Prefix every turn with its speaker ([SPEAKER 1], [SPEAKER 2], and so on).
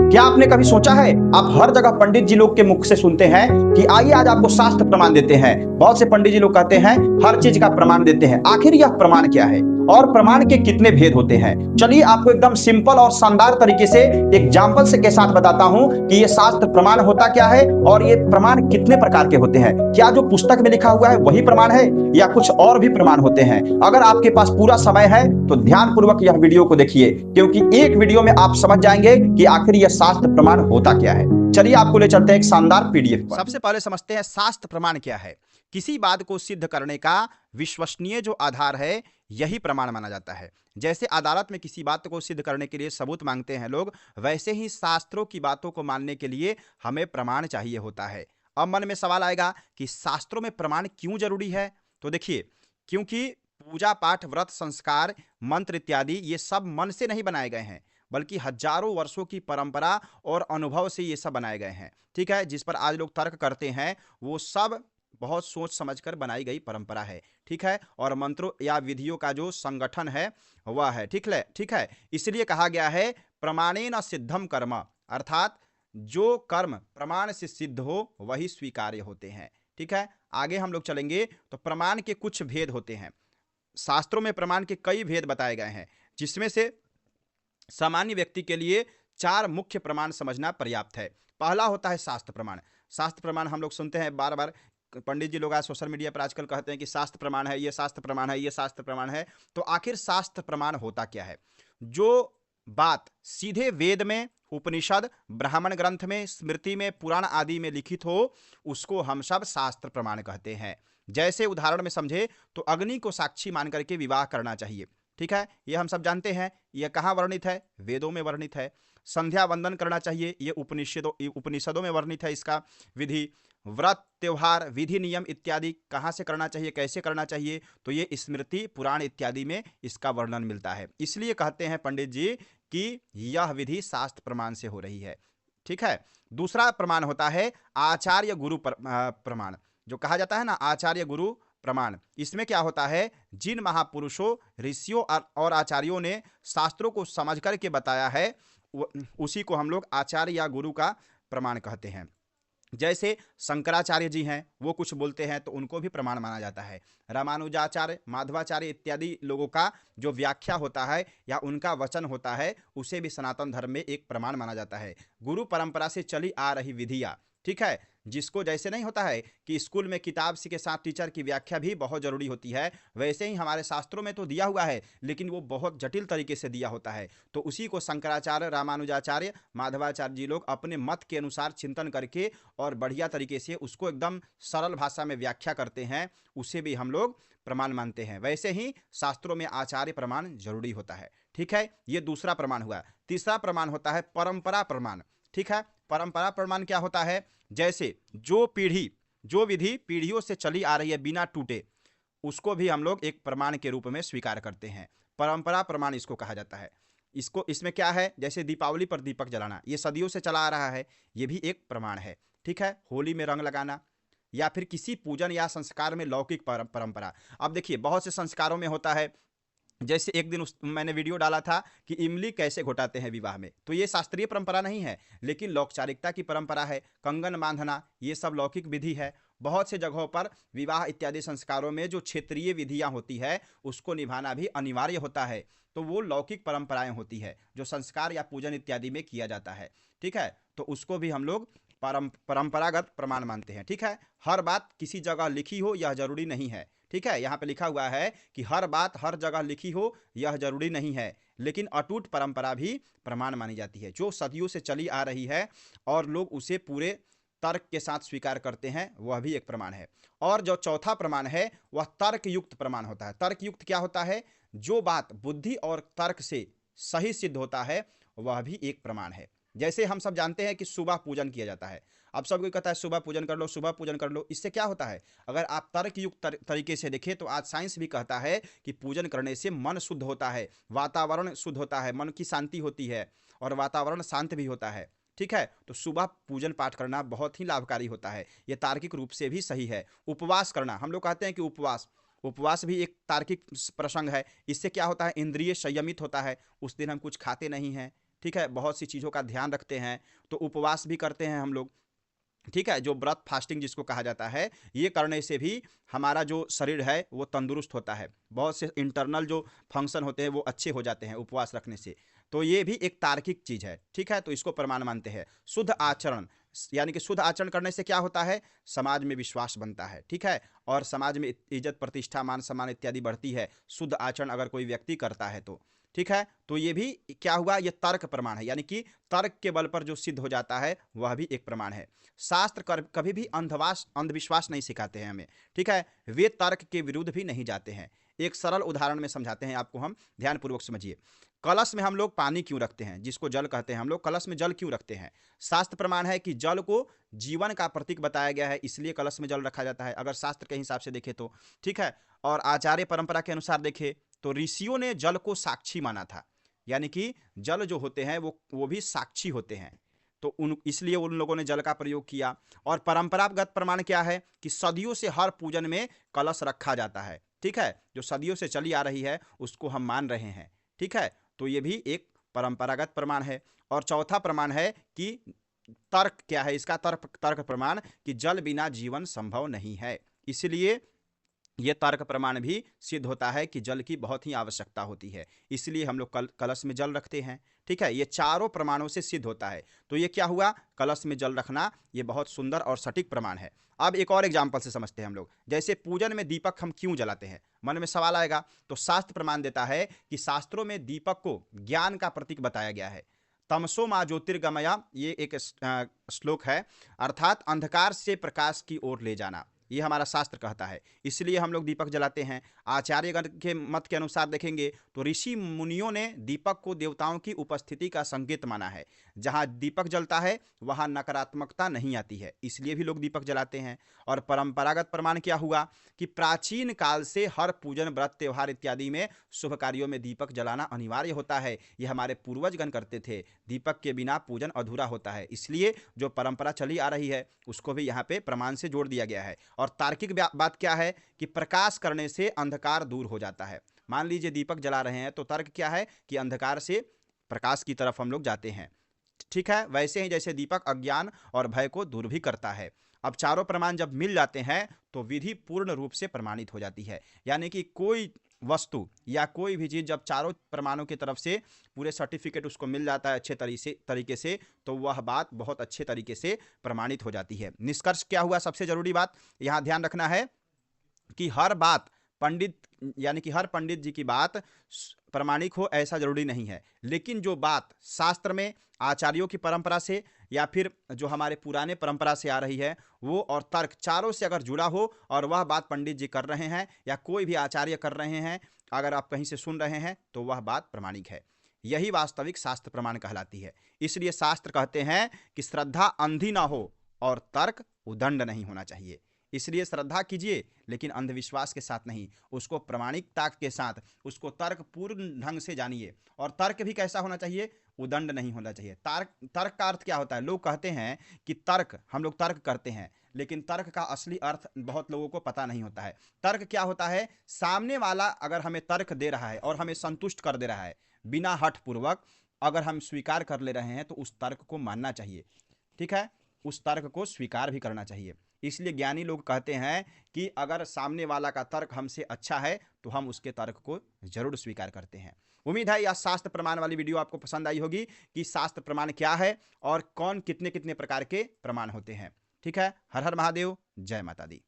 [SPEAKER 1] क्या आपने कभी सोचा है, आप हर जगह पंडित जी लोग के मुख से सुनते हैं कि आइए आज आपको शास्त्र प्रमाण देते हैं। बहुत से पंडित जी लोग कहते हैं हर चीज का प्रमाण देते हैं। आखिर यह प्रमाण क्या है और प्रमाण के कितने भेद होते हैं? चलिए आपको एकदम सिंपल और शानदार तरीके से एग्जाम्पल से के साथ बताता हूं कि ये शास्त्र प्रमाण होता क्या है और ये प्रमाण कितने प्रकार के होते हैं। क्या जो पुस्तक में लिखा हुआ है वही प्रमाण है या कुछ और भी प्रमाण होते हैं? अगर आपके पास पूरा समय है तो ध्यान पूर्वक यह वीडियो को देखिए, क्योंकि एक वीडियो में आप समझ जाएंगे कि आखिर यह शास्त्र प्रमाण होता क्या है। चलिए आपको ले चलते हैं एक शानदार पीडीएफ पर।
[SPEAKER 2] सबसे पहले समझते हैं शास्त्र प्रमाण क्या है। किसी बात को सिद्ध करने का विश्वसनीय जो आधार है यही प्रमाण माना जाता है। जैसे अदालत में किसी बात को सिद्ध करने के लिए सबूत मांगते हैं लोग, वैसे ही शास्त्रों की बातों को मानने के लिए हमें प्रमाण चाहिए होता है। अब मन में सवाल आएगा कि शास्त्रों में प्रमाण क्यों जरूरी है? तो देखिए, क्योंकि पूजा पाठ, व्रत, संस्कार, मंत्र इत्यादि ये सब मन से नहीं बनाए गए हैं, बल्कि हजारों वर्षों की परंपरा और अनुभव से ये सब बनाए गए हैं। ठीक है, जिस पर आज लोग तर्क करते हैं वो सब बहुत सोच समझकर बनाई गई परंपरा है। ठीक है, और मंत्रों या विधियों का जो संगठन है वह है। ठीक है, इसलिए कहा गया है प्रमाणेन सिद्धम कर्म, अर्थात जो कर्म प्रमाण से सिद्ध हो वही स्वीकार्य होते हैं। ठीक है, आगे हम लोग चलेंगे तो प्रमाण के कुछ भेद होते हैं। शास्त्रों में प्रमाण के कई भेद बताए गए हैं, जिसमें से सामान्य व्यक्ति के लिए 4 मुख्य प्रमाण समझना पर्याप्त है। पहला होता है शास्त्र प्रमाण। शास्त्र प्रमाण हम लोग सुनते हैं बार बार, पंडित जी लोग आज सोशल मीडिया पर आजकल कहते हैं कि शास्त्र प्रमाण है, ये शास्त्र प्रमाण है, ये शास्त्र प्रमाण है। तो आखिर शास्त्र प्रमाण होता क्या है? जो बात सीधे वेद में, उपनिषद, ब्राह्मण ग्रंथ में, स्मृति में, पुराण आदि में लिखित हो उसको हम सब शास्त्र प्रमाण कहते हैं। जैसे उदाहरण में समझे तो अग्नि को साक्षी मान करके विवाह करना चाहिए। ठीक है, ये हम सब जानते हैं। ये कहाँ वर्णित है? वेदों में वर्णित है। संध्या वंदन करना चाहिए, ये उपनिषदों में वर्णित है इसका विधि। व्रत, त्योहार, विधि, नियम इत्यादि कहाँ से करना चाहिए, कैसे करना चाहिए, तो ये स्मृति, पुराण इत्यादि में इसका वर्णन मिलता है। इसलिए कहते हैं पंडित जी कि यह विधि शास्त्र प्रमाण से हो रही है। ठीक है, दूसरा प्रमाण होता है आचार्य गुरु प्रमाण, जो कहा जाता है ना आचार्य गुरु प्रमाण। इसमें क्या होता है, जिन महापुरुषों, ऋषियों और आचार्यों ने शास्त्रों को समझ करके बताया है उसी को हम लोग आचार्य या गुरु का प्रमाण कहते हैं। जैसे शंकराचार्य जी हैं, वो कुछ बोलते हैं तो उनको भी प्रमाण माना जाता है। रामानुजाचार्य, माधवाचार्य इत्यादि लोगों का जो व्याख्या होता है या उनका वचन होता है उसे भी सनातन धर्म में एक प्रमाण माना जाता है। गुरु परंपरा से चली आ रही विधियाँ, ठीक है, जिसको जैसे नहीं होता है कि स्कूल में किताब के साथ टीचर की व्याख्या भी बहुत जरूरी होती है, वैसे ही हमारे शास्त्रों में तो दिया हुआ है लेकिन वो बहुत जटिल तरीके से दिया होता है। तो उसी को शंकराचार्य, रामानुजाचार्य, माधवाचार्य जी लोग अपने मत के अनुसार चिंतन करके और बढ़िया तरीके से उसको एकदम सरल भाषा में व्याख्या करते हैं, उसे भी हम लोग प्रमाण मानते हैं। वैसे ही शास्त्रों में आचार्य प्रमाण जरूरी होता है। ठीक है, ये दूसरा प्रमाण हुआ। तीसरा प्रमाण होता है परंपरा प्रमाण। ठीक है, परंपरा प्रमाण क्या होता है? जैसे जो विधि पीढ़ियों से चली आ रही है बिना टूटे, उसको भी हम लोग एक प्रमाण के रूप में स्वीकार करते हैं। परंपरा प्रमाण इसको कहा जाता है। इसमें क्या है, जैसे दीपावली पर दीपक जलाना, ये सदियों से चला आ रहा है, ये भी एक प्रमाण है। ठीक है, होली में रंग लगाना या फिर किसी पूजन या संस्कार में लौकिक परंपरा। अब देखिए, बहुत से संस्कारों में होता है, जैसे एक दिन मैंने वीडियो डाला था कि इमली कैसे घोटाते हैं विवाह में, तो ये शास्त्रीय परंपरा नहीं है लेकिन लौकिकता की परंपरा है। कंगन बांधना, ये सब लौकिक विधि है। बहुत से जगहों पर विवाह इत्यादि संस्कारों में जो क्षेत्रीय विधियां होती है उसको निभाना भी अनिवार्य होता है, तो वो लौकिक परंपराएं होती है जो संस्कार या पूजन इत्यादि में किया जाता है। ठीक है, तो उसको भी हम लोग परंपरागत प्रमाण मानते हैं। ठीक है, हर बात किसी जगह लिखी हो यह जरूरी नहीं है। ठीक है, यहाँ पे लिखा हुआ है कि हर बात हर जगह लिखी हो यह जरूरी नहीं है, लेकिन अटूट परंपरा भी प्रमाण मानी जाती है, जो सदियों से चली आ रही है और लोग उसे पूरे तर्क के साथ स्वीकार करते हैं, वह भी एक प्रमाण है। और जो चौथा प्रमाण है वह तर्क युक्त प्रमाण होता है। तर्क युक्त क्या होता है? जो बात बुद्धि और तर्क से सही सिद्ध होता है वह भी एक प्रमाण है। जैसे हम सब जानते हैं कि सुबह पूजन किया जाता है। अब सब कोई कहता है सुबह पूजन कर लो, सुबह पूजन कर लो। इससे क्या होता है? अगर आप तर्क युक्त तरीके से देखें तो आज साइंस भी कहता है कि पूजन करने से मन शुद्ध होता है, वातावरण शुद्ध होता है, मन की शांति होती है और वातावरण शांत भी होता है। ठीक है, तो सुबह पूजन पाठ करना बहुत ही लाभकारी होता है, ये तार्किक रूप से भी सही है। उपवास करना, हम लोग कहते हैं कि उपवास भी एक तार्किक प्रसंग है। इससे क्या होता है? इंद्रिय संयमित होता है, उस दिन हम कुछ खाते नहीं हैं, ठीक है, बहुत सी चीज़ों का ध्यान रखते हैं, तो उपवास भी करते हैं हम लोग, ठीक है, जो व्रत फास्टिंग जिसको कहा जाता है, ये करने से भी हमारा जो शरीर है वो तंदुरुस्त होता है, बहुत से इंटरनल जो फंक्शन होते हैं वो अच्छे हो जाते हैं उपवास रखने से। तो ये भी एक तार्किक चीज़ है, ठीक है, तो इसको प्रमाण मानते हैं। शुद्ध आचरण, यानी कि शुद्ध आचरण करने से क्या होता है, समाज में विश्वास बनता है, ठीक है, और समाज में इज्जत प्रतिष्ठा मान सम्मान इत्यादि बढ़ती है, शुद्ध आचरण अगर कोई व्यक्ति करता है तो, ठीक है। तो ये भी क्या हुआ, ये तर्क प्रमाण है, यानी कि तर्क के बल पर जो सिद्ध हो जाता है वह भी एक प्रमाण है। शास्त्र कभी भी अंधविश्वास नहीं सिखाते हैं हमें, ठीक है, वे तर्क के विरुद्ध भी नहीं जाते हैं। एक सरल उदाहरण में समझाते हैं आपको हम, ध्यानपूर्वक समझिए। कलश में हम लोग पानी क्यों रखते हैं, जिसको जल कहते हैं, हम लोग कलश में जल क्यों रखते हैं? शास्त्र प्रमाण है कि जल को जीवन का प्रतीक बताया गया है, इसलिए कलश में जल रखा जाता है, अगर शास्त्र के हिसाब से देखें तो, ठीक है। और आचार्य परंपरा के अनुसार देखें तो ऋषियों ने जल को साक्षी माना था, यानी कि जल जो होते हैं वो भी साक्षी होते हैं, तो इसलिए उन लोगों ने जल का प्रयोग किया। और परंपरागत प्रमाण क्या है कि सदियों से हर पूजन में कलश रखा जाता है, ठीक है, जो सदियों से चली आ रही है उसको हम मान रहे हैं, ठीक है, तो ये भी एक परंपरागत प्रमाण है। और चौथा प्रमाण है कि तर्क क्या है इसका, तर्क प्रमाण कि जल बिना जीवन संभव नहीं है, इसलिए ये तर्क प्रमाण भी सिद्ध होता है कि जल की बहुत ही आवश्यकता होती है, इसलिए हम लोग कलश में जल रखते हैं, ठीक है, ये चारों प्रमाणों से सिद्ध होता है। तो ये क्या हुआ, कलश में जल रखना, ये बहुत सुंदर और सटीक प्रमाण है। अब एक और एग्जाम्पल से समझते हैं हम लोग, जैसे पूजन में दीपक हम क्यों जलाते हैं, मन में सवाल आएगा, तो शास्त्र प्रमाण देता है कि शास्त्रों में दीपक को ज्ञान का प्रतीक बताया गया है। तमसो मा ज्योतिर्गमया, ये एक श्लोक है, अर्थात अंधकार से प्रकाश की ओर ले जाना, ये हमारा शास्त्र कहता है, इसलिए हम लोग दीपक जलाते हैं। आचार्यगण के मत के अनुसार देखेंगे तो ऋषि मुनियों ने दीपक को देवताओं की उपस्थिति का संकेत माना है, जहाँ दीपक जलता है वहाँ नकारात्मकता नहीं आती है, इसलिए भी लोग दीपक जलाते हैं। और परंपरागत प्रमाण क्या हुआ कि प्राचीन काल से हर पूजन व्रत त्यौहार इत्यादि में शुभ कार्यों में दीपक जलाना अनिवार्य होता है, ये हमारे पूर्वजगण करते थे, दीपक के बिना पूजन अधूरा होता है, इसलिए जो परंपरा चली आ रही है उसको भी यहाँ पे प्रमाण से जोड़ दिया गया है। और तार्किक बात क्या है कि प्रकाश करने से अंधकार दूर हो जाता है, मान लीजिए दीपक जला रहे हैं तो तर्क क्या है कि अंधकार से प्रकाश की तरफ हम लोग जाते हैं, ठीक है, वैसे ही जैसे दीपक अज्ञान और भय को दूर भी करता है। अब चारों प्रमाण जब मिल जाते हैं तो विधि पूर्ण रूप से प्रमाणित हो जाती है, यानी कि कोई वस्तु या कोई भी चीज़ जब चारों प्रमाणों की तरफ से पूरे सर्टिफिकेट उसको मिल जाता है अच्छे तरीके से, तो वह बात बहुत अच्छे तरीके से प्रमाणित हो जाती है। निष्कर्ष क्या हुआ, सबसे जरूरी बात यहाँ ध्यान रखना है कि हर बात पंडित, यानी कि हर पंडित जी की बात प्रमाणिक हो ऐसा जरूरी नहीं है, लेकिन जो बात शास्त्र में आचार्यों की परंपरा से या फिर जो हमारे पुराने परंपरा से आ रही है वो और तर्क चारों से अगर जुड़ा हो और वह बात पंडित जी कर रहे हैं या कोई भी आचार्य कर रहे हैं, अगर आप कहीं से सुन रहे हैं तो वह बात प्रमाणिक है, यही वास्तविक शास्त्र प्रमाण कहलाती है। इसलिए शास्त्र कहते हैं कि श्रद्धा अंधी ना हो और तर्क उदंड नहीं होना चाहिए, इसलिए श्रद्धा कीजिए लेकिन अंधविश्वास के साथ नहीं, उसको प्रामाणिकता के साथ, उसको तर्क पूर्ण ढंग से जानिए। और तर्क भी कैसा होना चाहिए, उदंड नहीं होना चाहिए। तर्क का अर्थ क्या होता है, लोग कहते हैं कि तर्क, हम लोग तर्क करते हैं लेकिन तर्क का असली अर्थ बहुत लोगों को पता नहीं होता है। तर्क क्या होता है, सामने वाला अगर हमें तर्क दे रहा है और हमें संतुष्ट कर दे रहा है, बिना हठ पूर्वक अगर हम स्वीकार कर ले रहे हैं तो उस तर्क को मानना चाहिए, ठीक है, उस तर्क को स्वीकार भी करना चाहिए। इसलिए ज्ञानी लोग कहते हैं कि अगर सामने वाला का तर्क हमसे अच्छा है तो हम उसके तर्क को जरूर स्वीकार करते हैं। उम्मीद है यह शास्त्र प्रमाण वाली वीडियो आपको पसंद आई होगी कि शास्त्र प्रमाण क्या है और कौन कितने कितने प्रकार के प्रमाण होते हैं। ठीक है, हर हर महादेव, जय माता दी।